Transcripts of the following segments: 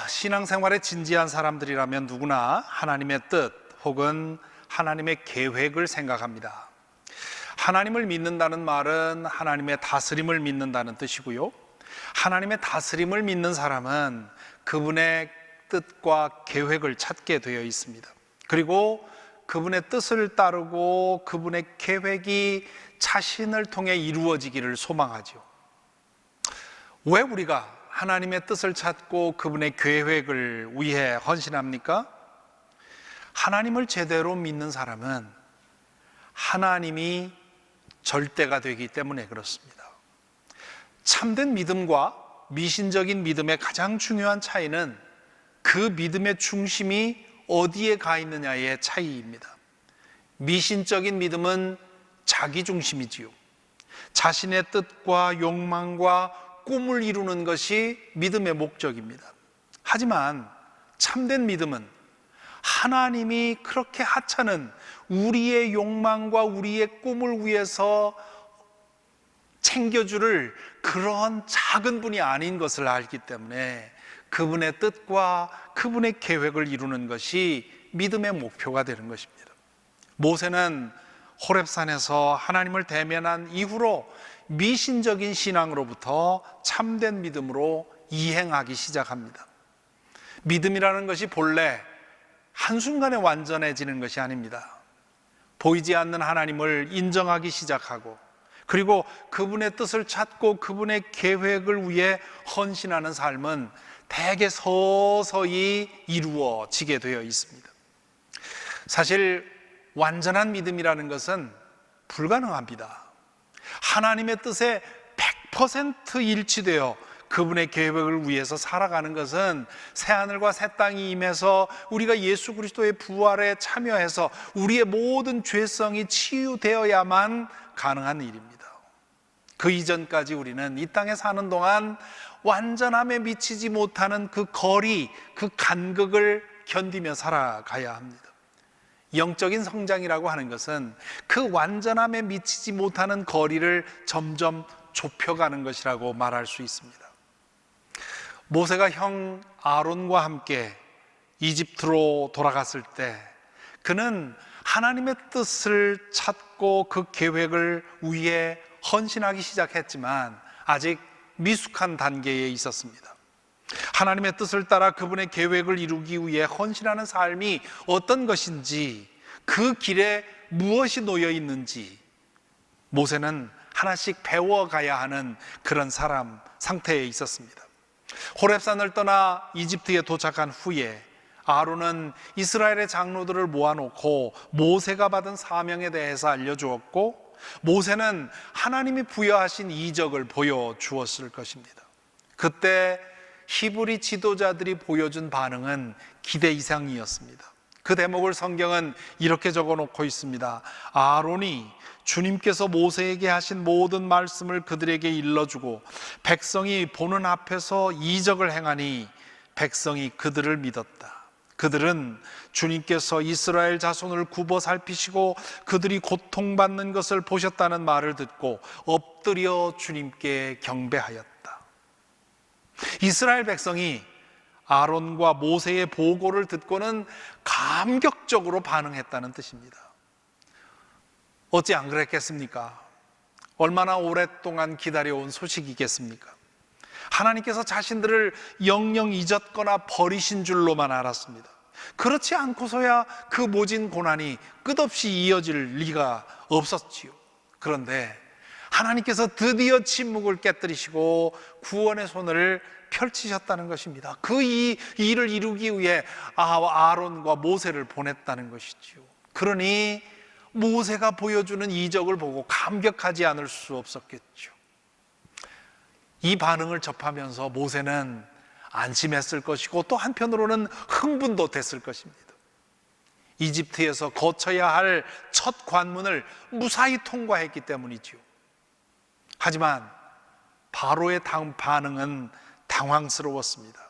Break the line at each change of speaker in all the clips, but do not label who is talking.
신앙생활에 진지한 사람들이라면 누구나 하나님의 뜻 혹은 하나님의 계획을 생각합니다. 하나님을 믿는다는 말은 하나님의 다스림을 믿는다는 뜻이고요, 하나님의 다스림을 믿는 사람은 그분의 뜻과 계획을 찾게 되어 있습니다. 그리고 그분의 뜻을 따르고 그분의 계획이 자신을 통해 이루어지기를 소망하죠. 왜 우리가 하나님의 뜻을 찾고 그분의 계획을 위해 헌신합니까? 하나님을 제대로 믿는 사람은 하나님이 절대가 되기 때문에 그렇습니다. 참된 믿음과 미신적인 믿음의 가장 중요한 차이는 그 믿음의 중심이 어디에 가 있느냐의 차이입니다. 미신적인 믿음은 자기 중심이지요. 자신의 뜻과 욕망과 꿈을 이루는 것이 믿음의 목적입니다. 하지만 참된 믿음은 하나님이 그렇게 하찮은 우리의 욕망과 우리의 꿈을 위해서 챙겨줄 그런 작은 분이 아닌 것을 알기 때문에 그분의 뜻과 그분의 계획을 이루는 것이 믿음의 목표가 되는 것입니다. 모세는 호렙산에서 하나님을 대면한 이후로 미신적인 신앙으로부터 참된 믿음으로 이행하기 시작합니다. 믿음이라는 것이 본래 한순간에 완전해지는 것이 아닙니다. 보이지 않는 하나님을 인정하기 시작하고, 그리고 그분의 뜻을 찾고 그분의 계획을 위해 헌신하는 삶은 대개 서서히 이루어지게 되어 있습니다. 사실 완전한 믿음이라는 것은 불가능합니다. 하나님의 뜻에 100% 일치되어 그분의 계획을 위해서 살아가는 것은 새하늘과 새 땅이 임해서 우리가 예수 그리스도의 부활에 참여해서 우리의 모든 죄성이 치유되어야만 가능한 일입니다. 그 이전까지 우리는 이 땅에 사는 동안 완전함에 미치지 못하는 그 거리, 그 간극을 견디며 살아가야 합니다. 영적인 성장이라고 하는 것은 그 완전함에 미치지 못하는 거리를 점점 좁혀가는 것이라고 말할 수 있습니다. 모세가 형 아론과 함께 이집트로 돌아갔을 때 그는 하나님의 뜻을 찾고 그 계획을 위해 헌신하기 시작했지만 아직 미숙한 단계에 있었습니다. 하나님의 뜻을 따라 그분의 계획을 이루기 위해 헌신하는 삶이 어떤 것인지, 그 길에 무엇이 놓여 있는지 모세는 하나씩 배워가야 하는 그런 상태에 있었습니다. 호렙산을 떠나 이집트에 도착한 후에 아론은 이스라엘의 장로들을 모아놓고 모세가 받은 사명에 대해서 알려주었고, 모세는 하나님이 부여하신 이적을 보여주었을 것입니다. 그때 히브리 지도자들이 보여준 반응은 기대 이상이었습니다. 그 대목을 성경은 이렇게 적어놓고 있습니다. 아론이 주님께서 모세에게 하신 모든 말씀을 그들에게 일러주고 백성이 보는 앞에서 이적을 행하니 백성이 그들을 믿었다. 그들은 주님께서 이스라엘 자손을 굽어 살피시고 그들이 고통받는 것을 보셨다는 말을 듣고 엎드려 주님께 경배하였다. 이스라엘 백성이 아론과 모세의 보고를 듣고는 감격적으로 반응했다는 뜻입니다. 어찌 안 그랬겠습니까? 얼마나 오랫동안 기다려온 소식이겠습니까? 하나님께서 자신들을 영영 잊었거나 버리신 줄로만 알았습니다. 그렇지 않고서야 그 모진 고난이 끝없이 이어질 리가 없었지요. 그런데 하나님께서 드디어 침묵을 깨뜨리시고 구원의 손을 펼치셨다는 것입니다. 그 일을 이루기 위해 아론과 모세를 보냈다는 것이지요. 그러니 모세가 보여주는 이적을 보고 감격하지 않을 수 없었겠죠. 이 반응을 접하면서 모세는 안심했을 것이고 또 한편으로는 흥분도 됐을 것입니다. 이집트에서 거쳐야 할 첫 관문을 무사히 통과했기 때문이지요. 하지만 바로의 반응은 당황스러웠습니다.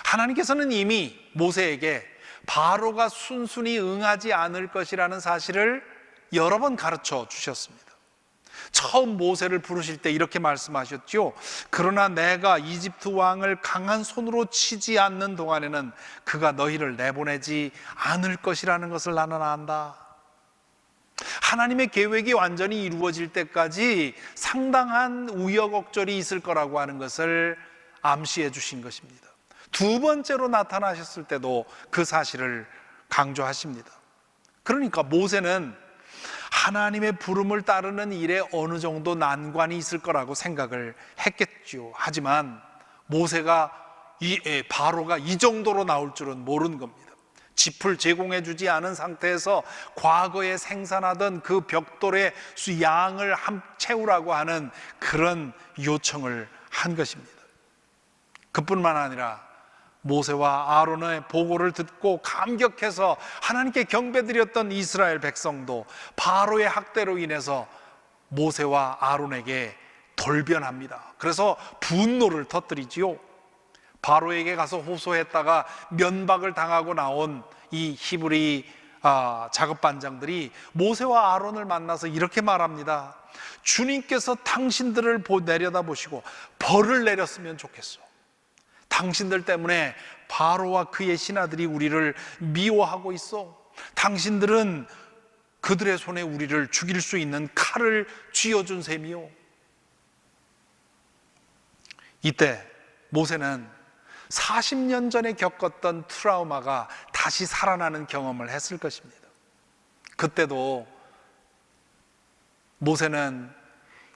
하나님께서는 이미 모세에게 바로가 순순히 응하지 않을 것이라는 사실을 여러 번 가르쳐 주셨습니다. 처음 모세를 부르실 때 이렇게 말씀하셨죠. 그러나 내가 이집트 왕을 강한 손으로 치지 않는 동안에는 그가 너희를 내보내지 않을 것이라는 것을 나는 안다. 하나님의 계획이 완전히 이루어질 때까지 상당한 우여곡절이 있을 거라고 하는 것을 암시해 주신 것입니다. 두 번째로 나타나셨을 때도 그 사실을 강조하십니다. 그러니까 모세는 하나님의 부름을 따르는 일에 어느 정도 난관이 있을 거라고 생각을 했겠죠. 하지만 모세가 바로가 이 정도로 나올 줄은 모르는 겁니다. 짚을 제공해 주지 않은 상태에서 과거에 생산하던 그 벽돌의 양을 채우라고 하는 그런 요청을 한 것입니다. 그뿐만 아니라 모세와 아론의 보고를 듣고 감격해서 하나님께 경배드렸던 이스라엘 백성도 바로의 학대로 인해서 모세와 아론에게 돌변합니다. 그래서 분노를 터뜨리지요. 바로에게 가서 호소했다가 면박을 당하고 나온 이 히브리 작업반장들이 모세와 아론을 만나서 이렇게 말합니다. 주님께서 당신들을 내려다보시고 벌을 내렸으면 좋겠어. 당신들 때문에 바로와 그의 신하들이 우리를 미워하고 있어. 당신들은 그들의 손에 우리를 죽일 수 있는 칼을 쥐어준 셈이요. 이때 모세는 40년 전에 겪었던 트라우마가 다시 살아나는 경험을 했을 것입니다. 그때도 모세는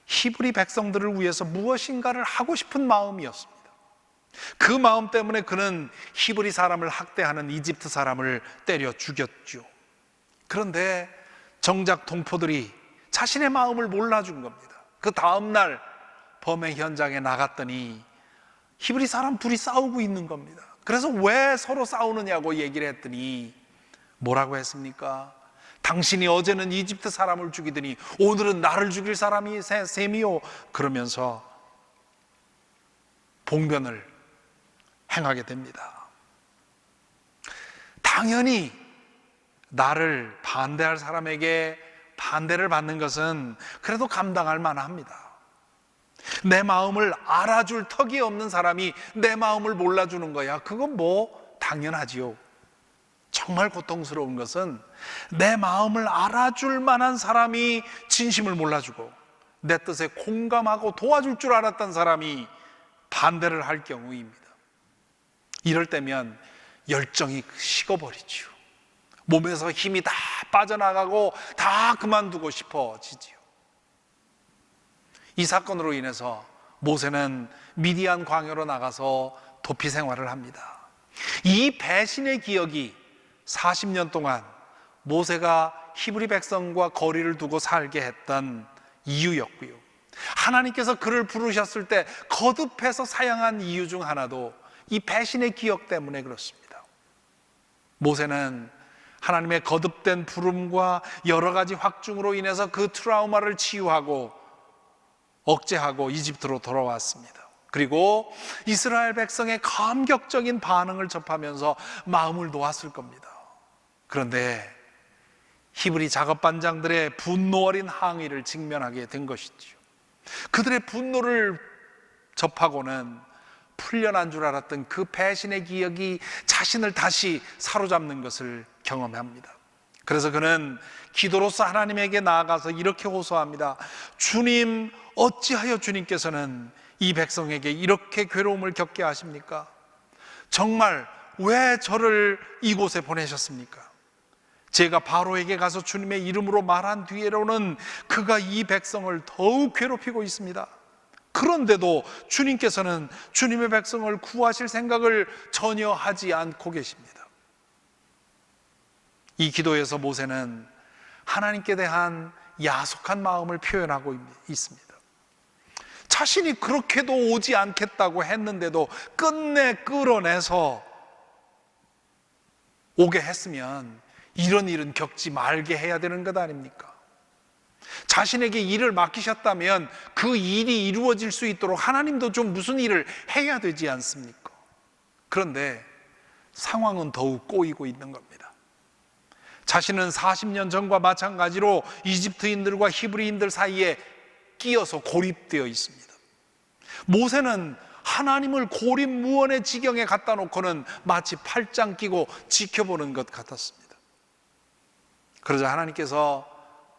히브리 백성들을 위해서 무엇인가를 하고 싶은 마음이었습니다. 그 마음 때문에 그는 히브리 사람을 학대하는 이집트 사람을 때려 죽였죠. 그런데 정작 동포들이 자신의 마음을 몰라준 겁니다. 그 다음날 범행 현장에 나갔더니 히브리 사람 둘이 싸우고 있는 겁니다. 그래서 왜 서로 싸우느냐고 얘기를 했더니 뭐라고 했습니까? 당신이 어제는 이집트 사람을 죽이더니 오늘은 나를 죽일 사람이 셈이요. 그러면서 봉변을 행하게 됩니다. 당연히 나를 반대할 사람에게 반대를 받는 것은 그래도 감당할 만합니다. 내 마음을 알아줄 턱이 없는 사람이 내 마음을 몰라주는 거야. 그건 뭐 당연하지요. 정말 고통스러운 것은 내 마음을 알아줄 만한 사람이 진심을 몰라주고 내 뜻에 공감하고 도와줄 줄 알았던 사람이 반대를 할 경우입니다. 이럴 때면 열정이 식어버리죠. 몸에서 힘이 다 빠져나가고 다 그만두고 싶어지지요. 이 사건으로 인해서 모세는 미디안 광야로 나가서 도피 생활을 합니다. 이 배신의 기억이 40년 동안 모세가 히브리 백성과 거리를 두고 살게 했던 이유였고요. 하나님께서 그를 부르셨을 때 거듭해서 사양한 이유 중 하나도 이 배신의 기억 때문에 그렇습니다. 모세는 하나님의 거듭된 부름과 여러 가지 확증으로 인해서 그 트라우마를 치유하고 억제하고 이집트로 돌아왔습니다. 그리고 이스라엘 백성의 감격적인 반응을 접하면서 마음을 놓았을 겁니다. 그런데 히브리 작업반장들의 분노 어린 항의를 직면하게 된 것이죠. 그들의 분노를 접하고는 풀려난 줄 알았던 그 배신의 기억이 자신을 다시 사로잡는 것을 경험합니다. 그래서 그는 기도로서 하나님에게 나아가서 이렇게 호소합니다. 주님, 어찌하여 주님께서는 이 백성에게 이렇게 괴로움을 겪게 하십니까? 정말 왜 저를 이곳에 보내셨습니까? 제가 바로에게 가서 주님의 이름으로 말한 뒤에로는 그가 이 백성을 더욱 괴롭히고 있습니다. 그런데도 주님께서는 주님의 백성을 구하실 생각을 전혀 하지 않고 계십니다. 이 기도에서 모세는 하나님께 대한 야속한 마음을 표현하고 있습니다. 자신이 그렇게도 오지 않겠다고 했는데도 끝내 끌어내서 오게 했으면 이런 일은 겪지 말게 해야 되는 것 아닙니까? 자신에게 일을 맡기셨다면 그 일이 이루어질 수 있도록 하나님도 좀 무슨 일을 해야 되지 않습니까? 그런데 상황은 더욱 꼬이고 있는 겁니다. 자신은 40년 전과 마찬가지로 이집트인들과 히브리인들 사이에 끼어서 고립되어 있습니다. 모세는 하나님을 고립무원의 지경에 갖다 놓고는 마치 팔짱 끼고 지켜보는 것 같았습니다. 그러자 하나님께서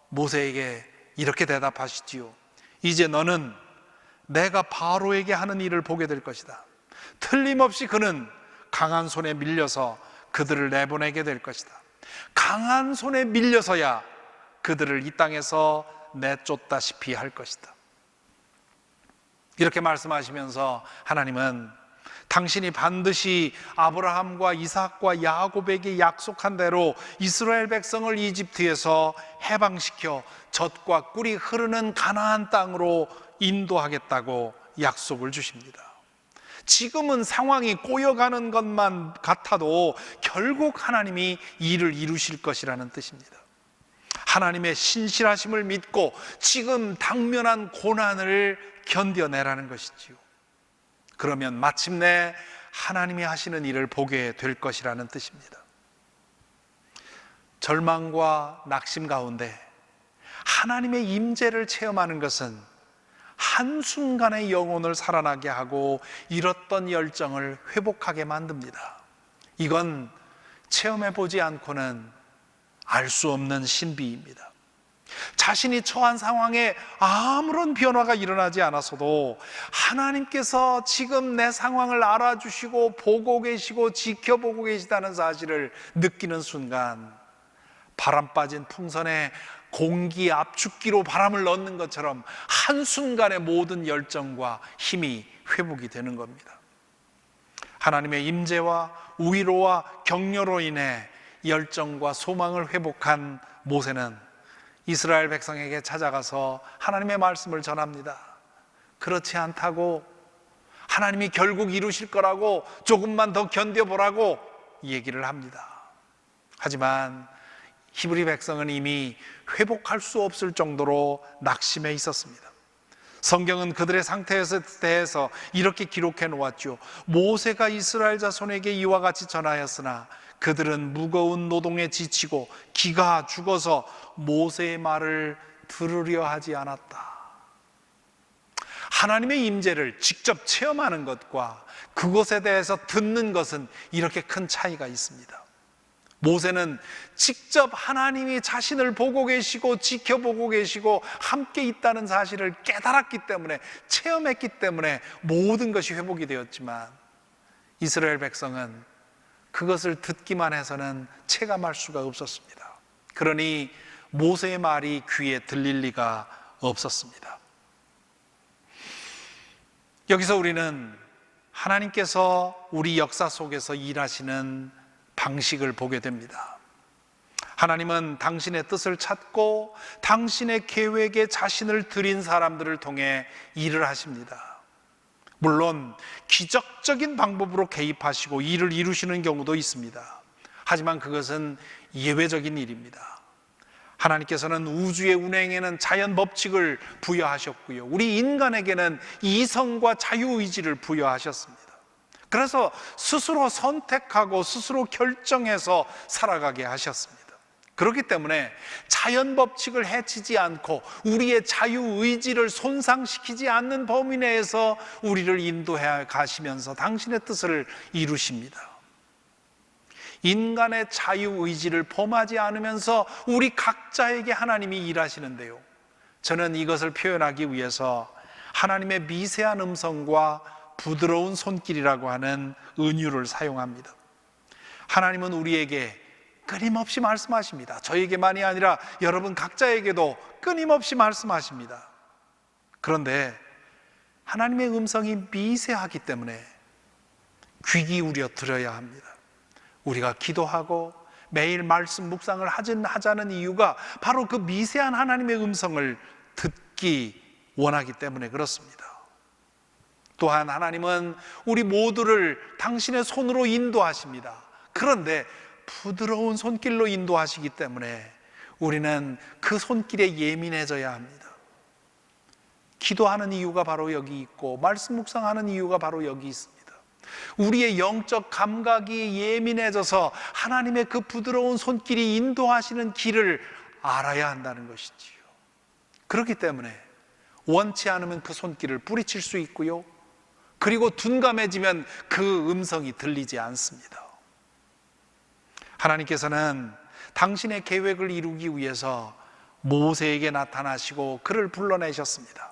모세에게 이렇게 대답하시지요. 이제 너는 내가 바로에게 하는 일을 보게 될 것이다. 틀림없이 그는 강한 손에 밀려서 그들을 내보내게 될 것이다. 강한 손에 밀려서야 그들을 이 땅에서 내쫓다시피 할 것이다. 이렇게 말씀하시면서 하나님은 당신이 반드시 아브라함과 이삭과 야곱에게 약속한 대로 이스라엘 백성을 이집트에서 해방시켜 젖과 꿀이 흐르는 가나안 땅으로 인도하겠다고 약속을 주십니다. 지금은 상황이 꼬여가는 것만 같아도 결국 하나님이 일을 이루실 것이라는 뜻입니다. 하나님의 신실하심을 믿고 지금 당면한 고난을 견뎌내라는 것이지요. 그러면 마침내 하나님이 하시는 일을 보게 될 것이라는 뜻입니다. 절망과 낙심 가운데 하나님의 임재를 체험하는 것은 한순간의 영혼을 살아나게 하고 잃었던 열정을 회복하게 만듭니다. 이건 체험해보지 않고는 알 수 없는 신비입니다. 자신이 처한 상황에 아무런 변화가 일어나지 않았어도 하나님께서 지금 내 상황을 알아주시고 보고 계시고 지켜보고 계시다는 사실을 느끼는 순간 바람 빠진 풍선에 공기 압축기로 바람을 넣는 것처럼 한순간에 모든 열정과 힘이 회복이 되는 겁니다. 하나님의 임재와 위로와 격려로 인해 열정과 소망을 회복한 모세는 이스라엘 백성에게 찾아가서 하나님의 말씀을 전합니다. 그렇지 않다고, 하나님이 결국 이루실 거라고, 조금만 더 견뎌보라고 얘기를 합니다. 하지만 히브리 백성은 이미 회복할 수 없을 정도로 낙심해 있었습니다. 성경은 그들의 상태에 대해서 이렇게 기록해 놓았죠. 모세가 이스라엘 자손에게 이와 같이 전하였으나 그들은 무거운 노동에 지치고 기가 죽어서 모세의 말을 들으려 하지 않았다. 하나님의 임재를 직접 체험하는 것과 그것에 대해서 듣는 것은 이렇게 큰 차이가 있습니다. 모세는 직접 하나님이 자신을 보고 계시고 지켜보고 계시고 함께 있다는 사실을 깨달았기 때문에, 체험했기 때문에 모든 것이 회복이 되었지만 이스라엘 백성은 그것을 듣기만 해서는 체감할 수가 없었습니다. 그러니 모세의 말이 귀에 들릴 리가 없었습니다. 여기서 우리는 하나님께서 우리 역사 속에서 일하시는 방식을 보게 됩니다. 하나님은 당신의 뜻을 찾고 당신의 계획에 자신을 들인 사람들을 통해 일을 하십니다. 물론 기적적인 방법으로 개입하시고 일을 이루시는 경우도 있습니다. 하지만 그것은 예외적인 일입니다. 하나님께서는 우주의 운행에는 자연 법칙을 부여하셨고요, 우리 인간에게는 이성과 자유의지를 부여하셨습니다. 그래서 스스로 선택하고 스스로 결정해서 살아가게 하셨습니다. 그렇기 때문에 자연 법칙을 해치지 않고 우리의 자유의지를 손상시키지 않는 범위 내에서 우리를 인도해 가시면서 당신의 뜻을 이루십니다. 인간의 자유의지를 범하지 않으면서 우리 각자에게 하나님이 일하시는데요, 저는 이것을 표현하기 위해서 하나님의 미세한 음성과 부드러운 손길이라고 하는 은유를 사용합니다. 하나님은 우리에게 끊임없이 말씀하십니다. 저에게만이 아니라 여러분 각자에게도 끊임없이 말씀하십니다. 그런데 하나님의 음성이 미세하기 때문에 귀 기울여 들어야 합니다. 우리가 기도하고 매일 말씀 묵상을 하자는 이유가 바로 그 미세한 하나님의 음성을 듣기 원하기 때문에 그렇습니다. 또한 하나님은 우리 모두를 당신의 손으로 인도하십니다. 그런데 부드러운 손길로 인도하시기 때문에 우리는 그 손길에 예민해져야 합니다. 기도하는 이유가 바로 여기 있고 말씀 묵상하는 이유가 바로 여기 있습니다. 우리의 영적 감각이 예민해져서 하나님의 그 부드러운 손길이 인도하시는 길을 알아야 한다는 것이지요. 그렇기 때문에 원치 않으면 그 손길을 뿌리칠 수 있고요, 그리고 둔감해지면 그 음성이 들리지 않습니다. 하나님께서는 당신의 계획을 이루기 위해서 모세에게 나타나시고 그를 불러내셨습니다.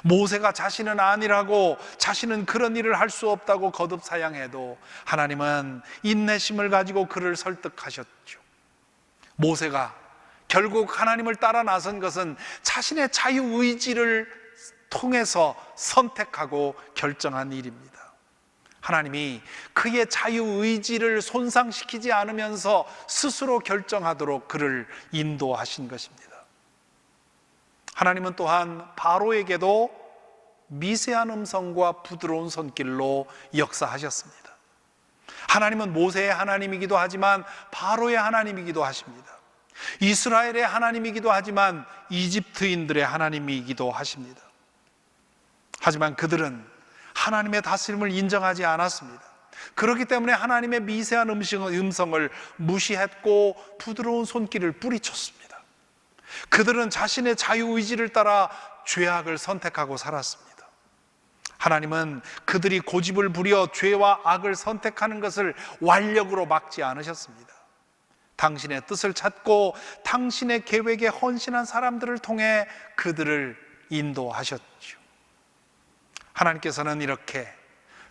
모세가 자신은 아니라고, 자신은 그런 일을 할 수 없다고 거듭 사양해도 하나님은 인내심을 가지고 그를 설득하셨죠. 모세가 결국 하나님을 따라 나선 것은 자신의 자유의지를 통해서 선택하고 결정한 일입니다. 하나님이 그의 자유의지를 손상시키지 않으면서 스스로 결정하도록 그를 인도하신 것입니다. 하나님은 또한 바로에게도 미세한 음성과 부드러운 손길로 역사하셨습니다. 하나님은 모세의 하나님이기도 하지만 바로의 하나님이기도 하십니다. 이스라엘의 하나님이기도 하지만 이집트인들의 하나님이기도 하십니다. 하지만 그들은 하나님의 다스림을 인정하지 않았습니다. 그렇기 때문에 하나님의 미세한 음성을 무시했고 부드러운 손길을 뿌리쳤습니다. 그들은 자신의 자유의지를 따라 죄악을 선택하고 살았습니다. 하나님은 그들이 고집을 부려 죄와 악을 선택하는 것을 완력으로 막지 않으셨습니다. 당신의 뜻을 찾고 당신의 계획에 헌신한 사람들을 통해 그들을 인도하셨죠. 하나님께서는 이렇게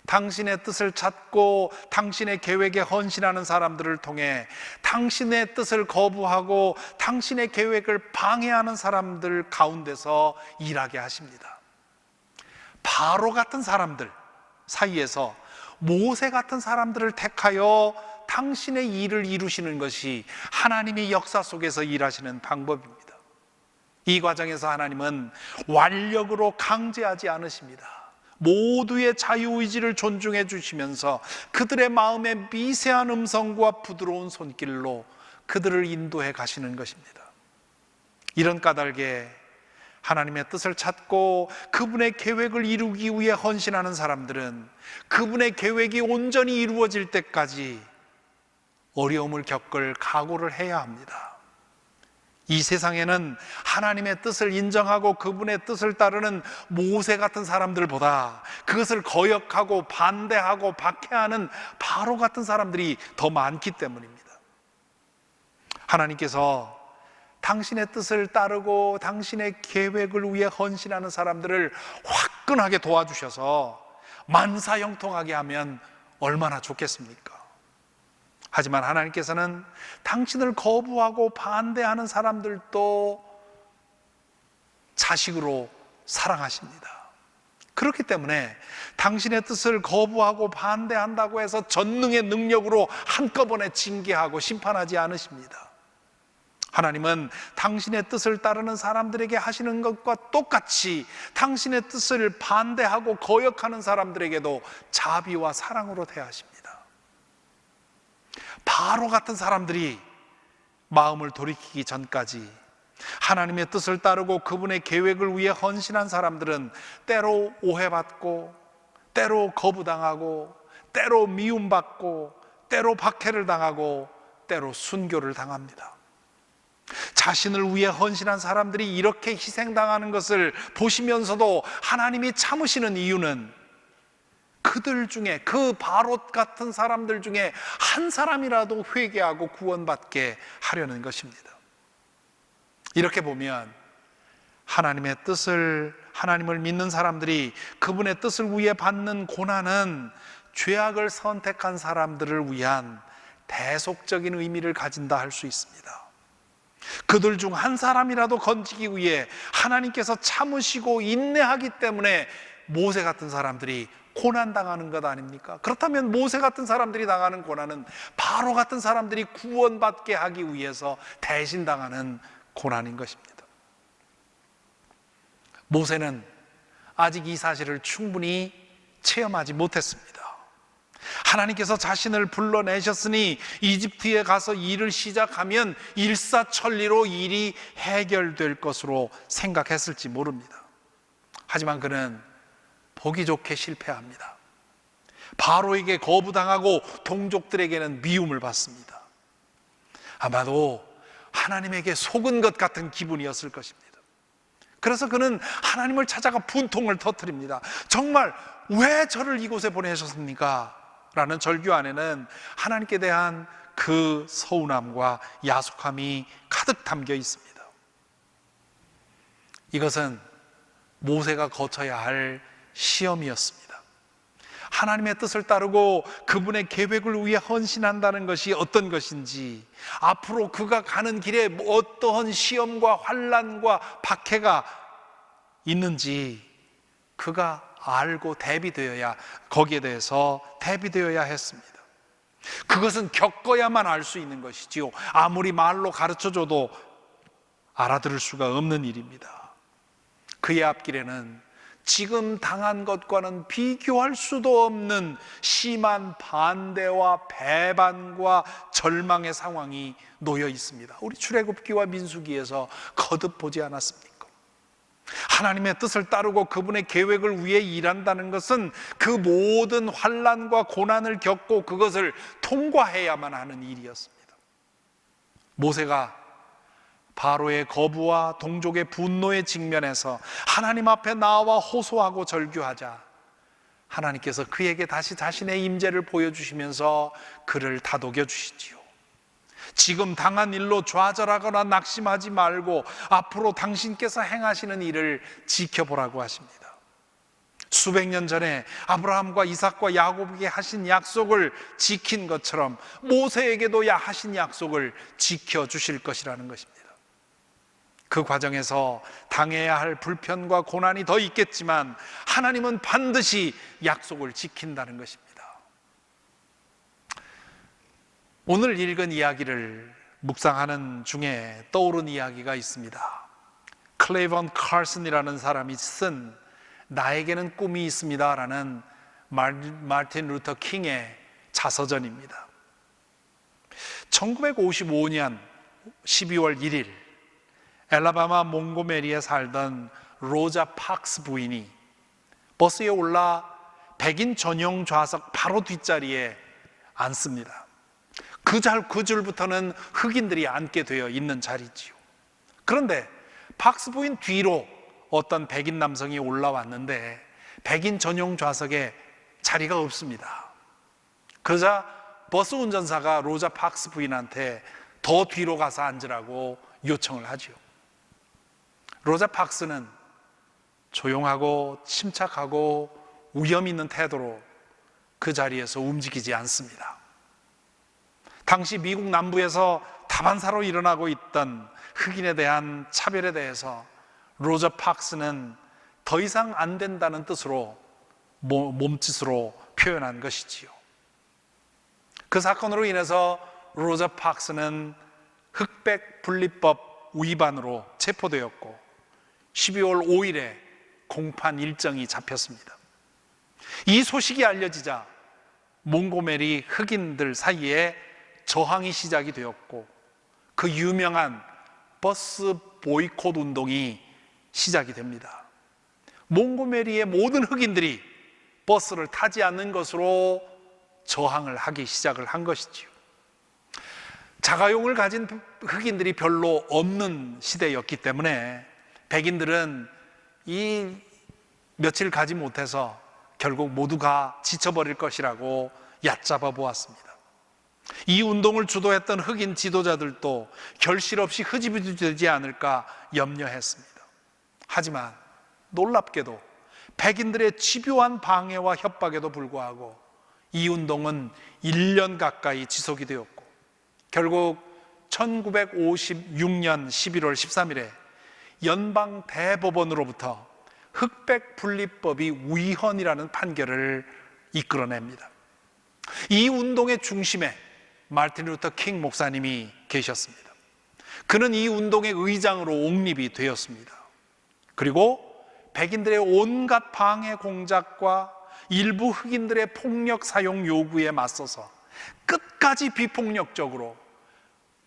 당신의 뜻을 찾고 당신의 계획에 헌신하는 사람들을 통해 당신의 뜻을 거부하고 당신의 계획을 방해하는 사람들 가운데서 일하게 하십니다. 바로 같은 사람들 사이에서 모세 같은 사람들을 택하여 당신의 일을 이루시는 것이 하나님의 역사 속에서 일하시는 방법입니다. 이 과정에서 하나님은 완력으로 강제하지 않으십니다. 모두의 자유의지를 존중해 주시면서 그들의 마음의 미세한 음성과 부드러운 손길로 그들을 인도해 가시는 것입니다. 이런 까닭에 하나님의 뜻을 찾고 그분의 계획을 이루기 위해 헌신하는 사람들은 그분의 계획이 온전히 이루어질 때까지 어려움을 겪을 각오를 해야 합니다. 이 세상에는 하나님의 뜻을 인정하고 그분의 뜻을 따르는 모세 같은 사람들보다 그것을 거역하고 반대하고 박해하는 바로 같은 사람들이 더 많기 때문입니다. 하나님께서 당신의 뜻을 따르고 당신의 계획을 위해 헌신하는 사람들을 화끈하게 도와주셔서 만사형통하게 하면 얼마나 좋겠습니까? 하지만 하나님께서는 당신을 거부하고 반대하는 사람들도 자식으로 사랑하십니다. 그렇기 때문에 당신의 뜻을 거부하고 반대한다고 해서 전능의 능력으로 한꺼번에 징계하고 심판하지 않으십니다. 하나님은 당신의 뜻을 따르는 사람들에게 하시는 것과 똑같이 당신의 뜻을 반대하고 거역하는 사람들에게도 자비와 사랑으로 대하십니다. 바로 같은 사람들이 마음을 돌이키기 전까지 하나님의 뜻을 따르고 그분의 계획을 위해 헌신한 사람들은 때로 오해받고 때로 거부당하고 때로 미움받고 때로 박해를 당하고 때로 순교를 당합니다. 자신을 위해 헌신한 사람들이 이렇게 희생당하는 것을 보시면서도 하나님이 참으시는 이유는 그들 중에, 그 바로 같은 사람들 중에 한 사람이라도 회개하고 구원받게 하려는 것입니다. 이렇게 보면 하나님의 뜻을, 하나님을 믿는 사람들이 그분의 뜻을 위해 받는 고난은 죄악을 선택한 사람들을 위한 대속적인 의미를 가진다 할 수 있습니다. 그들 중 한 사람이라도 건지기 위해 하나님께서 참으시고 인내하기 때문에 모세 같은 사람들이 고난당하는 것 아닙니까? 그렇다면 모세 같은 사람들이 당하는 고난은 바로 같은 사람들이 구원받게 하기 위해서 대신 당하는 고난인 것입니다. 모세는 아직 이 사실을 충분히 체험하지 못했습니다. 하나님께서 자신을 불러내셨으니 이집트에 가서 일을 시작하면 일사천리로 일이 해결될 것으로 생각했을지 모릅니다. 하지만 그는 보기 좋게 실패합니다. 바로에게 거부당하고 동족들에게는 미움을 받습니다. 아마도 하나님에게 속은 것 같은 기분이었을 것입니다. 그래서 그는 하나님을 찾아가 분통을 터뜨립니다. 정말 왜 저를 이곳에 보내셨습니까? 라는 절규 안에는 하나님께 대한 그 서운함과 야속함이 가득 담겨 있습니다. 이것은 모세가 거쳐야 할 시험이었습니다. 하나님의 뜻을 따르고 그분의 계획을 위해 헌신한다는 것이 어떤 것인지, 앞으로 그가 가는 길에 어떠한 시험과 환난과 박해가 있는지 그가 알고 대비되어야, 거기에 대해서 대비되어야 했습니다. 그것은 겪어야만 알 수 있는 것이지요, 아무리 말로 가르쳐줘도 알아들을 수가 없는 일입니다. 그의 앞길에는 지금 당한 것과는 비교할 수도 없는 심한 반대와 배반과 절망의 상황이 놓여 있습니다. 우리 출애굽기와 민수기에서 거듭 보지 않았습니까? 하나님의 뜻을 따르고 그분의 계획을 위해 일한다는 것은 그 모든 환난과 고난을 겪고 그것을 통과해야만 하는 일이었습니다. 모세가 바로의 거부와 동족의 분노에 직면해서 하나님 앞에 나와 호소하고 절규하자 하나님께서 그에게 다시 자신의 임재를 보여주시면서 그를 다독여 주시지요. 지금 당한 일로 좌절하거나 낙심하지 말고 앞으로 당신께서 행하시는 일을 지켜보라고 하십니다. 수백 년 전에 아브라함과 이삭과 야곱에게 하신 약속을 지킨 것처럼 모세에게도 하신 약속을 지켜주실 것이라는 것입니다. 그 과정에서 당해야 할 불편과 고난이 더 있겠지만 하나님은 반드시 약속을 지킨다는 것입니다. 오늘 읽은 이야기를 묵상하는 중에 떠오른 이야기가 있습니다. 클레이번 칼슨이라는 사람이 쓴 나에게는 꿈이 있습니다 라는 마틴 루터 킹의 자서전입니다. 1955년 12월 1일 엘라바마 몽고메리에 살던 로자 박스 부인이 버스에 올라 백인 전용 좌석 바로 뒷자리에 앉습니다. 그 줄부터는 흑인들이 앉게 되어 있는 자리지요. 그런데 박스 부인 뒤로 어떤 백인 남성이 올라왔는데 백인 전용 좌석에 자리가 없습니다. 그러자 버스 운전사가 로자 박스 부인한테 더 뒤로 가서 앉으라고 요청을 하죠. 로자 박스는 조용하고 침착하고 위험 있는 태도로 그 자리에서 움직이지 않습니다. 당시 미국 남부에서 다반사로 일어나고 있던 흑인에 대한 차별에 대해서 로자 박스는 더 이상 안 된다는 뜻으로 몸짓으로 표현한 것이지요. 그 사건으로 인해서 로자 박스는 흑백 분리법 위반으로 체포되었고 12월 5일에 공판 일정이 잡혔습니다. 이 소식이 알려지자 몽고메리 흑인들 사이에 저항이 시작이 되었고 그 유명한 버스 보이콧 운동이 시작이 됩니다. 몽고메리의 모든 흑인들이 버스를 타지 않는 것으로 저항을 하기 시작을 한 것이지요. 자가용을 가진 흑인들이 별로 없는 시대였기 때문에 백인들은 이 며칠 가지 못해서 결국 모두가 지쳐버릴 것이라고 얕잡아 보았습니다. 이 운동을 주도했던 흑인 지도자들도 결실 없이 흐지부지 되지 않을까 염려했습니다. 하지만 놀랍게도 백인들의 집요한 방해와 협박에도 불구하고 이 운동은 1년 가까이 지속이 되었고 결국 1956년 11월 13일에 연방 대법원으로부터 흑백 분리법이 위헌이라는 판결을 이끌어냅니다. 이 운동의 중심에 마틴 루터 킹 목사님이 계셨습니다. 그는 이 운동의 의장으로 옹립이 되었습니다. 그리고 백인들의 온갖 방해 공작과 일부 흑인들의 폭력 사용 요구에 맞서서 끝까지 비폭력적으로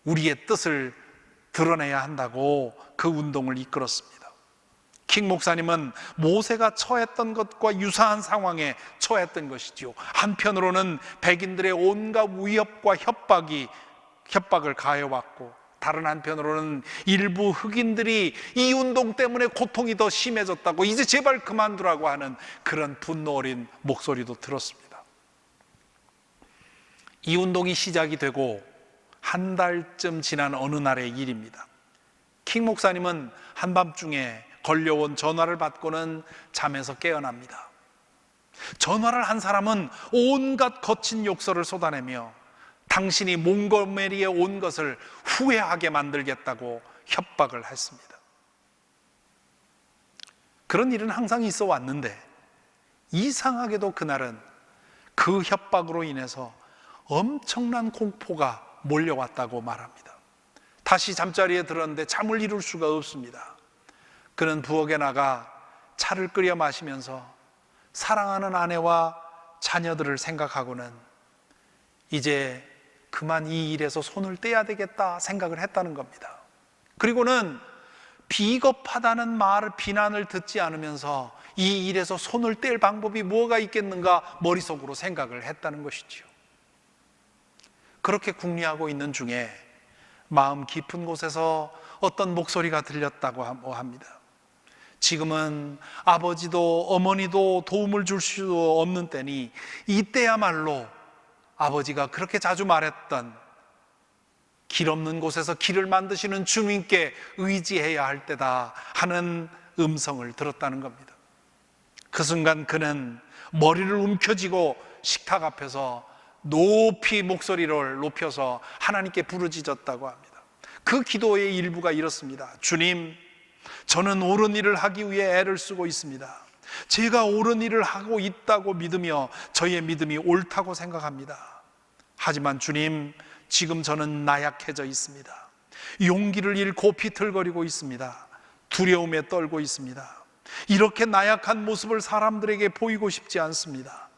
우리의 뜻을 드러내야 한다고 그 운동을 이끌었습니다. 킹 목사님은 모세가 처했던 것과 유사한 상황에 처했던 것이지요. 한편으로는 백인들의 온갖 위협과 협박을 가해왔고 다른 한편으로는 일부 흑인들이 이 운동 때문에 고통이 더 심해졌다고 이제 제발 그만두라고 하는 그런 분노 어린 목소리도 들었습니다. 이 운동이 시작이 되고 한 달쯤 지난 어느 날의 일입니다. 킹 목사님은 한밤중에 걸려온 전화를 받고는 잠에서 깨어납니다. 전화를 한 사람은 온갖 거친 욕설을 쏟아내며 당신이 몽고메리에 온 것을 후회하게 만들겠다고 협박을 했습니다. 그런 일은 항상 있어 왔는데 이상하게도 그날은 그 협박으로 인해서 엄청난 공포가 몰려왔다고 말합니다. 다시 잠자리에 들었는데 잠을 이룰 수가 없습니다. 그는 부엌에 나가 차를 끓여 마시면서 사랑하는 아내와 자녀들을 생각하고는 이제 그만 이 일에서 손을 떼야 되겠다 생각을 했다는 겁니다. 그리고는 비겁하다는 말을 비난을 듣지 않으면서 이 일에서 손을 뗄 방법이 뭐가 있겠는가 머릿속으로 생각을 했다는 것이지요. 그렇게 궁리하고 있는 중에 마음 깊은 곳에서 어떤 목소리가 들렸다고 합니다. 지금은 아버지도 어머니도 도움을 줄 수 없는 때니 이때야말로 아버지가 그렇게 자주 말했던 길 없는 곳에서 길을 만드시는 주님께 의지해야 할 때다 하는 음성을 들었다는 겁니다. 그 순간 그는 머리를 움켜쥐고 식탁 앞에서 높이 목소리를 높여서 하나님께 부르짖었다고 합니다. 그 기도의 일부가 이렇습니다. 주님, 저는 옳은 일을 하기 위해 애를 쓰고 있습니다. 제가 옳은 일을 하고 있다고 믿으며 저의 믿음이 옳다고 생각합니다. 하지만 주님, 지금 저는 나약해져 있습니다. 용기를 잃고 비틀거리고 있습니다. 두려움에 떨고 있습니다. 이렇게 나약한 모습을 사람들에게 보이고 싶지 않습니다.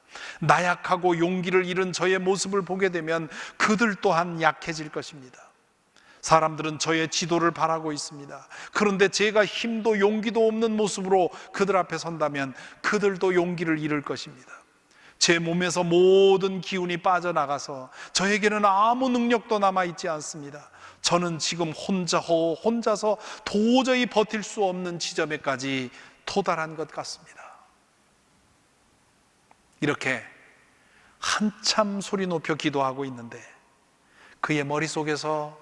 나약하고 용기를 잃은 저의 모습을 보게 되면 그들 또한 약해질 것입니다. 사람들은 저의 지도를 바라고 있습니다. 그런데 제가 힘도 용기도 없는 모습으로 그들 앞에 선다면 그들도 용기를 잃을 것입니다. 제 몸에서 모든 기운이 빠져나가서 저에게는 아무 능력도 남아있지 않습니다. 저는 지금 혼자서 도저히 버틸 수 없는 지점에까지 도달한 것 같습니다. 이렇게 한참 소리 높여 기도하고 있는데 그의 머릿속에서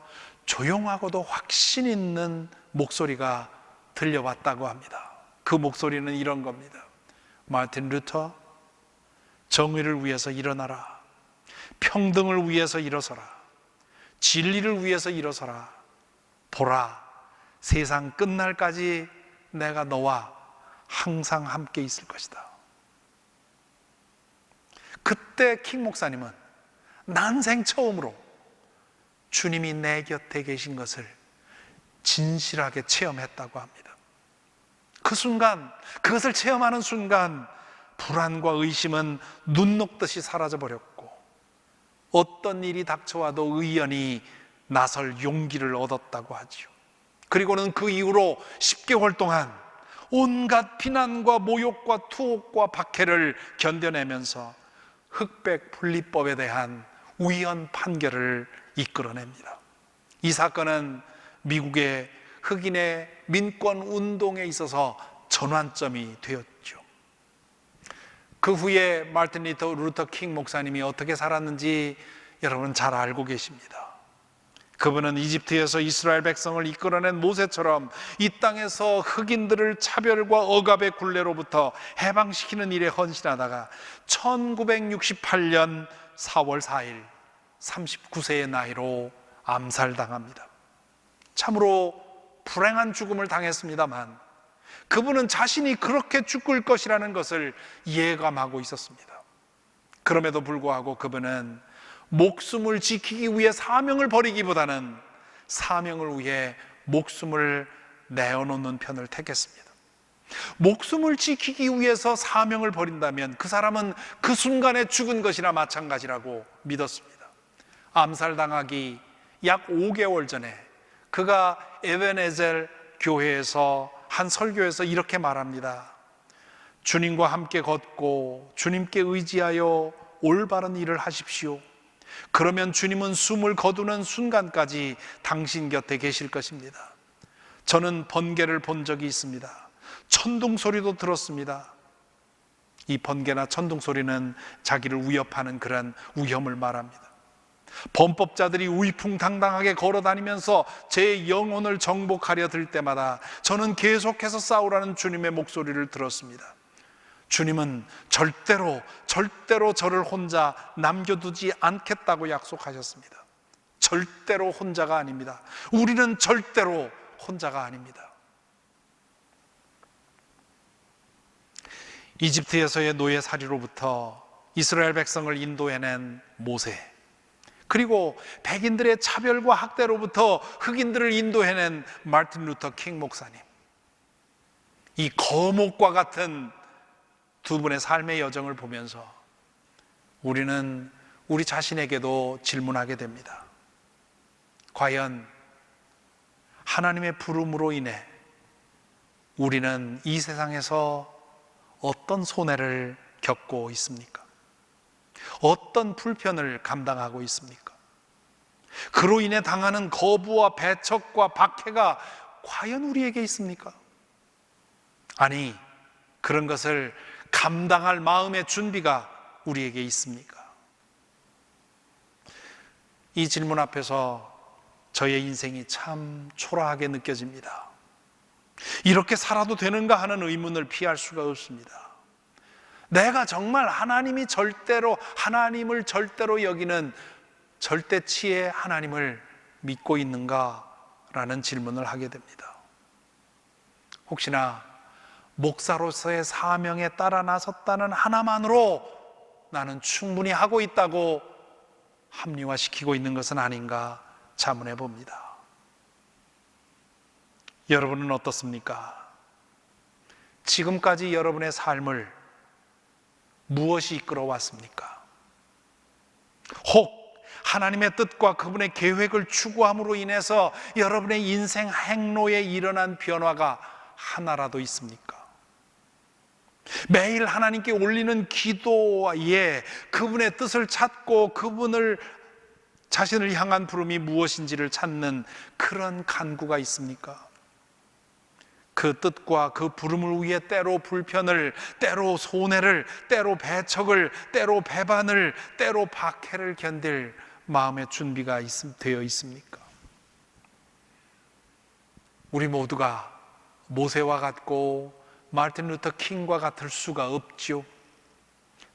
조용하고도 확신 있는 목소리가 들려왔다고 합니다. 그 목소리는 이런 겁니다. 마틴 루터, 정의를 위해서 일어나라. 평등을 위해서 일어서라. 진리를 위해서 일어서라. 보라, 세상 끝날까지 내가 너와 항상 함께 있을 것이다. 그때 킹 목사님은 난생 처음으로 주님이 내 곁에 계신 것을 진실하게 체험했다고 합니다. 그 순간, 그것을 체험하는 순간 불안과 의심은 눈 녹듯이 사라져버렸고 어떤 일이 닥쳐와도 의연히 나설 용기를 얻었다고 하지요. 그리고는 그 이후로 10개월 동안 온갖 비난과 모욕과 투옥과 박해를 견뎌내면서 흑백 분리법에 대한 우연 판결을 이끌어냅니다. 이 사건은 미국의 흑인의 민권 운동에 있어서 전환점이 되었죠. 그 후에 마틴 루터 킹 목사님이 어떻게 살았는지 여러분 잘 알고 계십니다. 그분은 이집트에서 이스라엘 백성을 이끌어낸 모세처럼 이 땅에서 흑인들을 차별과 억압의 굴레로부터 해방시키는 일에 헌신하다가 1968년 4월 4일 39세의 나이로 암살당합니다. 참으로 불행한 죽음을 당했습니다만 그분은 자신이 그렇게 죽을 것이라는 것을 예감하고 있었습니다. 그럼에도 불구하고 그분은 목숨을 지키기 위해 사명을 버리기보다는 사명을 위해 목숨을 내어놓는 편을 택했습니다. 목숨을 지키기 위해서 사명을 버린다면 그 사람은 그 순간에 죽은 것이나 마찬가지라고 믿었습니다. 암살당하기 약 5개월 전에 그가 에베네젤 교회에서 한 설교에서 이렇게 말합니다. 주님과 함께 걷고 주님께 의지하여 올바른 일을 하십시오. 그러면 주님은 숨을 거두는 순간까지 당신 곁에 계실 것입니다. 저는 번개를 본 적이 있습니다. 천둥 소리도 들었습니다. 이 번개나 천둥 소리는 자기를 위협하는 그런 위험을 말합니다. 범법자들이 위풍당당하게 걸어다니면서 제 영혼을 정복하려 들 때마다 저는 계속해서 싸우라는 주님의 목소리를 들었습니다. 주님은 절대로 저를 혼자 남겨두지 않겠다고 약속하셨습니다. 절대로 혼자가 아닙니다. 우리는 절대로 혼자가 아닙니다. 이집트에서의 노예살이로부터 이스라엘 백성을 인도해낸 모세, 그리고 백인들의 차별과 학대로부터 흑인들을 인도해낸 마틴 루터 킹 목사님, 이 거목과 같은 두 분의 삶의 여정을 보면서 우리는 우리 자신에게도 질문하게 됩니다. 과연 하나님의 부름으로 인해 우리는 이 세상에서 어떤 손해를 겪고 있습니까? 어떤 불편을 감당하고 있습니까? 그로 인해 당하는 거부와 배척과 박해가 과연 우리에게 있습니까? 아니, 그런 것을 감당할 마음의 준비가 우리에게 있습니까? 이 질문 앞에서 저의 인생이 참 초라하게 느껴집니다. 이렇게 살아도 되는가 하는 의문을 피할 수가 없습니다. 내가 정말 하나님을 절대로 여기는 절대치의 하나님을 믿고 있는가라는 질문을 하게 됩니다. 혹시나 목사로서의 사명에 따라 나섰다는 하나만으로 나는 충분히 하고 있다고 합리화시키고 있는 것은 아닌가 자문해 봅니다. 여러분은 어떻습니까? 지금까지 여러분의 삶을 무엇이 이끌어왔습니까? 혹 하나님의 뜻과 그분의 계획을 추구함으로 인해서 여러분의 인생 행로에 일어난 변화가 하나라도 있습니까? 매일 하나님께 올리는 기도에 그분의 뜻을 찾고 그분을 자신을 향한 부름이 무엇인지를 찾는 그런 간구가 있습니까? 그 뜻과 그 부름을 위해 때로 불편을, 때로 손해를, 때로 배척을, 때로 배반을, 때로 박해를 견딜 마음의 준비가 되어 있습니까? 우리 모두가 모세와 같고 마틴 루터 킹과 같을 수가 없지요.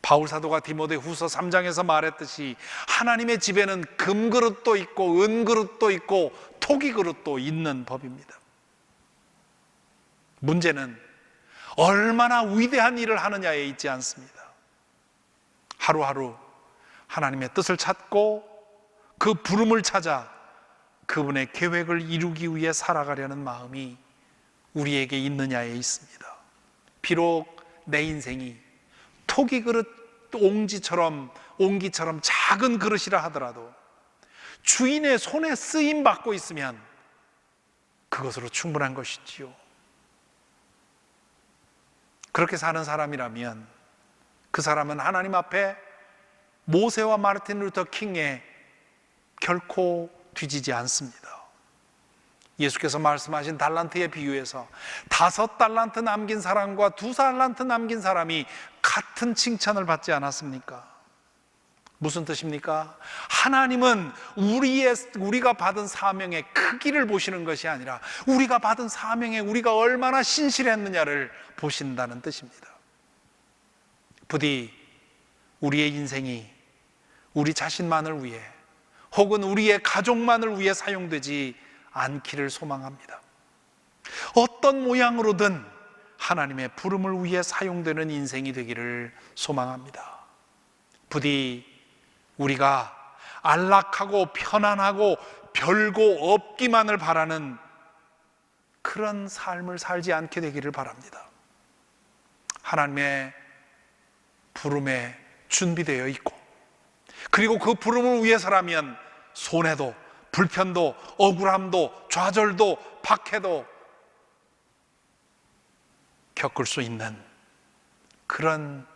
바울 사도가 디모데후서 3장에서 말했듯이 하나님의 집에는 금그릇도 있고 은그릇도 있고 토기그릇도 있는 법입니다. 문제는 얼마나 위대한 일을 하느냐에 있지 않습니다. 하루하루 하나님의 뜻을 찾고 그 부름을 찾아 그분의 계획을 이루기 위해 살아가려는 마음이 우리에게 있느냐에 있습니다. 비록 내 인생이 토기그릇 옹기처럼 작은 그릇이라 하더라도 주인의 손에 쓰임 받고 있으면 그것으로 충분한 것이지요. 그렇게 사는 사람이라면 그 사람은 하나님 앞에 모세와 마르틴 루터 킹에 결코 뒤지지 않습니다. 예수께서 말씀하신 달란트의 비유에서 5달란트 남긴 사람과 2달란트 남긴 사람이 같은 칭찬을 받지 않았습니까? 무슨 뜻입니까? 하나님은 우리가 받은 사명의 크기를 보시는 것이 아니라 우리가 받은 사명에 우리가 얼마나 신실했느냐를 보신다는 뜻입니다. 부디 우리의 인생이 우리 자신만을 위해 혹은 우리의 가족만을 위해 사용되지 않기를 소망합니다. 어떤 모양으로든 하나님의 부름을 위해 사용되는 인생이 되기를 소망합니다. 부디 우리가 안락하고 편안하고 별거 없기만을 바라는 그런 삶을 살지 않게 되기를 바랍니다. 하나님의 부름에 준비되어 있고 그리고 그 부름을 위해서라면 손해도 불편도 억울함도 좌절도 박해도 겪을 수 있는 그런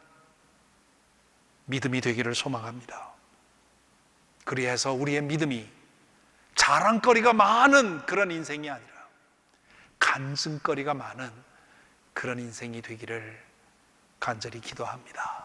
믿음이 되기를 소망합니다. 그리해서 우리의 믿음이 자랑거리가 많은 그런 인생이 아니라 간증거리가 많은 그런 인생이 되기를 간절히 기도합니다.